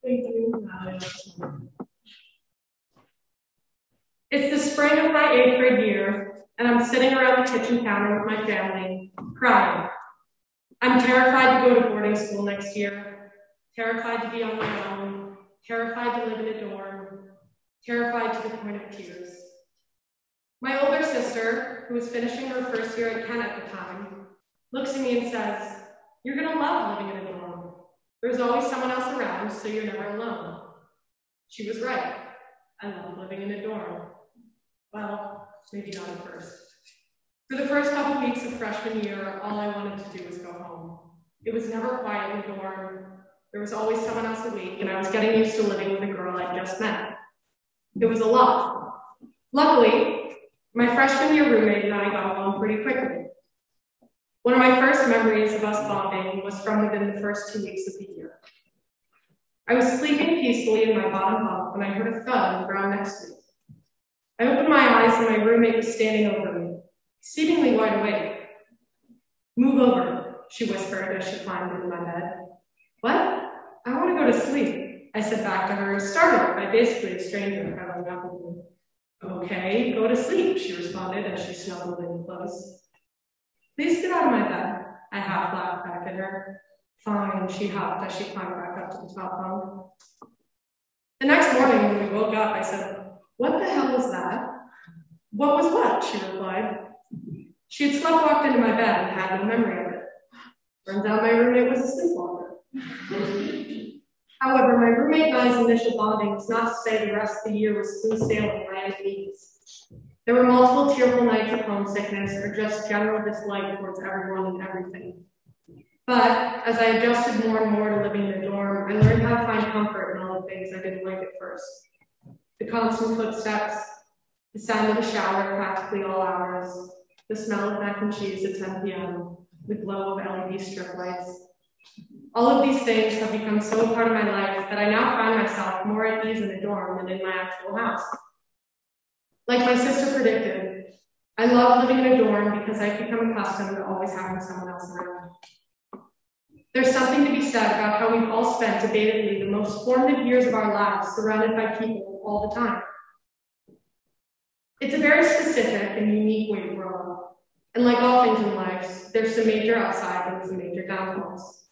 Thank you. It's the spring of my 8th grade year, and I'm sitting around the kitchen counter with my family, crying. I'm terrified to go to boarding school next year, terrified to be on my own, terrified to live in a dorm, terrified to the point of tears. My older sister, who was finishing her first year at Kent at the time, looks at me and says, "You're gonna love living in a dorm. There's always someone else around, so you're never alone." She was right. I love living in a dorm. Well, maybe not at first. For the first couple weeks of freshman year, all I wanted to do was go home. It was never quiet in the dorm. There was always someone else awake, and I was getting used to living with a girl I'd just met. It was a lot. Luckily, my freshman year roommate and I got along pretty quickly. One of my first memories of us bonding was from within the first 2 weeks of the year. I was sleeping peacefully in my bottom bunk when I heard a thud on the ground next to me. I opened my eyes and my roommate was standing over me, seemingly wide awake. "Move over," she whispered as she climbed into my bed. "What? I want to go to sleep," I said back to her, startled by basically a stranger cuddling up with me. "Okay, go to sleep," she responded as she snuggled in close. "Please get out of my bed," I half laughed back at her. "Fine," she huffed as she climbed back up to the top bunk. The next morning when we woke up, I said, "What the hell was that?" "What was what?" she replied. She had sleptwalked into my bed and had no memory of it. Turns out my roommate was a sleepwalker. However, my roommate and I's initial bonding was not to say the rest of the year was smooth sailing by any means. There were multiple tearful nights of homesickness or just general dislike towards everyone and everything. But as I adjusted more and more to living in a dorm, I learned how to find comfort in all the things I didn't like at first. The constant footsteps, the sound of the shower at practically all hours, the smell of mac and cheese at 10 p.m., the glow of LED strip lights. All of these things have become so part of my life that I now find myself more at ease in a dorm than in my actual house. Like my sister predicted, I love living in a dorm because I've become accustomed to always having someone else around. There's something to be said about how we've all spent debatably the most formative years of our lives surrounded by people all the time. It's a very specific and unique way to grow up. And like all things in life, there's some major upsides and some major downfalls.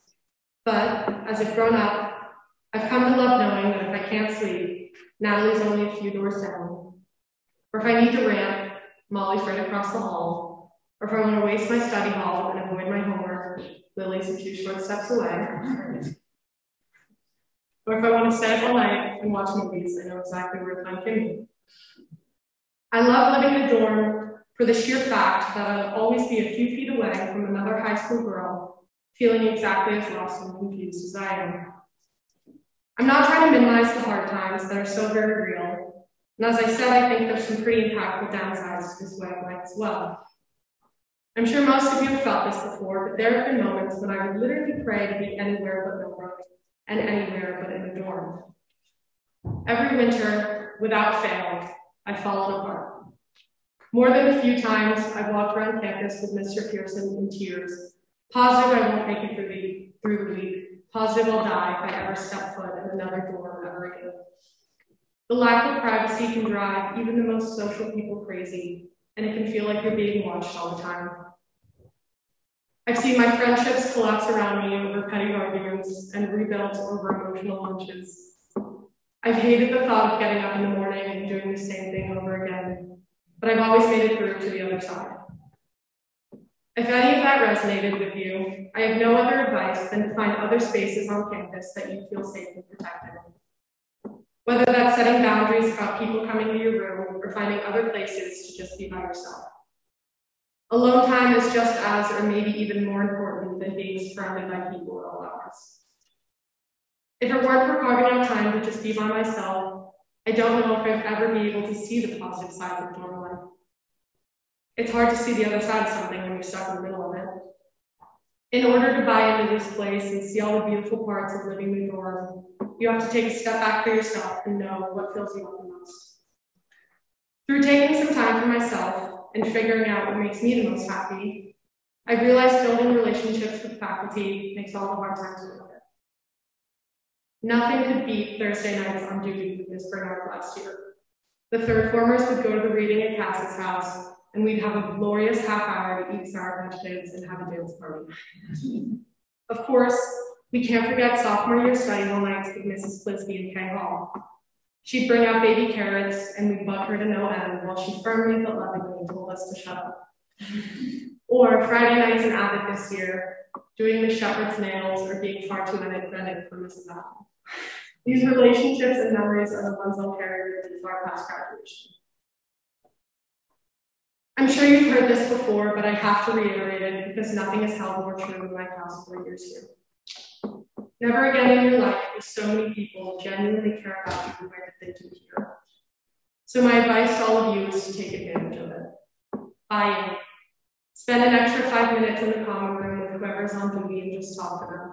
But as I've grown up, I've come to love knowing that if I can't sleep, Natalie's only a few doors down. Or if I need to rant, Molly's right across the hall. Or if I want to waste my study hall and avoid my homework, Lily's a few short steps away. Or if I want to stay up all night and watch movies, I know exactly where to find Kimmy. I love living in a dorm for the sheer fact that I'll always be a few feet away from another high school girl, feeling exactly as lost and confused as I am. I'm not trying to minimize the hard times that are so very real. And as I said, I think there's some pretty impactful downsides to this way of life as well. I'm sure most of you have felt this before, but there have been moments when I would literally pray to be anywhere but Millbrook and anywhere but in a dorm. Every winter, without fail, I've fallen apart. More than a few times, I've walked around campus with Mr. Pearson in tears, positive I won't make it through the week, positive I'll die if I ever step foot in another dorm ever again. The lack of privacy can drive even the most social people crazy, and it can feel like you're being watched all the time. I've seen my friendships collapse around me over petty arguments and rebuilt over emotional lunches. I've hated the thought of getting up in the morning and doing the same thing over again, but I've always made it through to the other side. If any of that resonated with you, I have no other advice than to find other spaces on campus that you feel safe and protected. Whether that's setting boundaries about people coming to your room or finding other places to just be by yourself. Alone time is just as, or maybe even more important than being surrounded by people at all hours. If it weren't for carving out time to just be by myself, I don't know if I'd ever be able to see the positive sides of dorm life. It's hard to see the other side of something when you're stuck in the middle of it. In order to buy into this place and see all the beautiful parts of living in a dorm, you have to take a step back for yourself and know what fills you up the most. Through taking some time for myself and figuring out what makes me the most happy, I've realized building relationships with faculty makes all the hard times worth it. Nothing could beat Thursday nights on duty in this spring arc last year. The third formers would go to the reading at Cass's house, and we'd have a glorious half hour to eat sour patch kids and have a dance party. Of course, we can't forget sophomore year study hall nights with Mrs. Flisby in K Hall. She'd bring out baby carrots, and we'd bug her to no end while she firmly but lovingly told us to shut up. Or Friday nights in Abbott this year, doing the shepherd's nails or being far too energetic for Mrs. Apple. These relationships and memories are the ones I'll carry with me far past graduation. I'm sure you've heard this before, but I have to reiterate it because nothing has held more true in my past 4 years here. Never again in your life will so many people genuinely care about you compared to they do here. So my advice to all of you is to take advantage of it. Buy in. Spend an extra 5 minutes in the common room with whoever's on duty and just talk to them.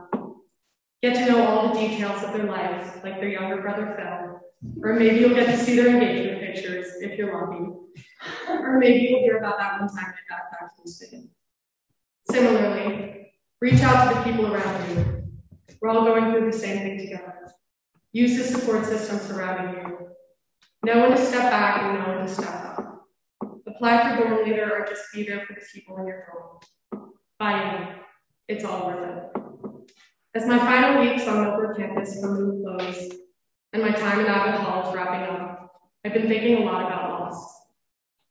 Get to know all the details of their lives, like their younger brother Phil, or maybe you'll get to see their engagement pictures if you're lucky, or maybe you'll hear about that one time they backpacked from Spain. Similarly, reach out to the people around you. We're all going through the same thing together. Use the support system surrounding you. Know when to step back and know when to step up. Apply for dorm leader or just be there for the people in your dorm. Buy in. It's all worth it. As my final weeks on Millbrook campus come to a close, and my time in Abbott Hall is wrapping up, I've been thinking a lot about loss.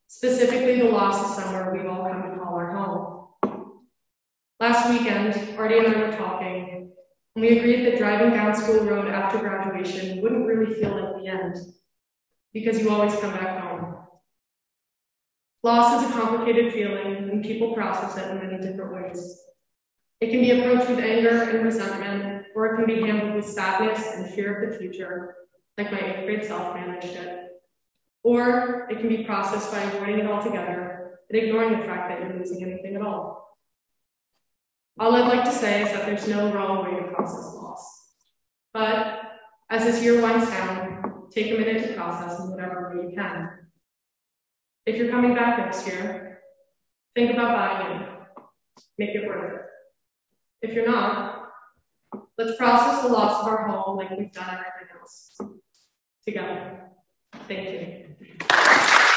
Specifically, the loss of somewhere we've all come to call our home. Last weekend, Artie and I were talking, and we agreed that driving down school road after graduation wouldn't really feel like the end, because you always come back home. Loss is a complicated feeling, and people process it in many different ways. It can be approached with anger and resentment, or it can be handled with sadness and fear of the future, like my 8th grade self managed it. Or it can be processed by avoiding it altogether and ignoring the fact that you're losing anything at all. All I'd like to say is that there's no wrong way to process loss. But as this year winds down, take a minute to process in whatever way you can. If you're coming back next year, think about buying in. Make it worth it. If you're not, let's process the loss of our home like we've done everything else. Together. Thank you.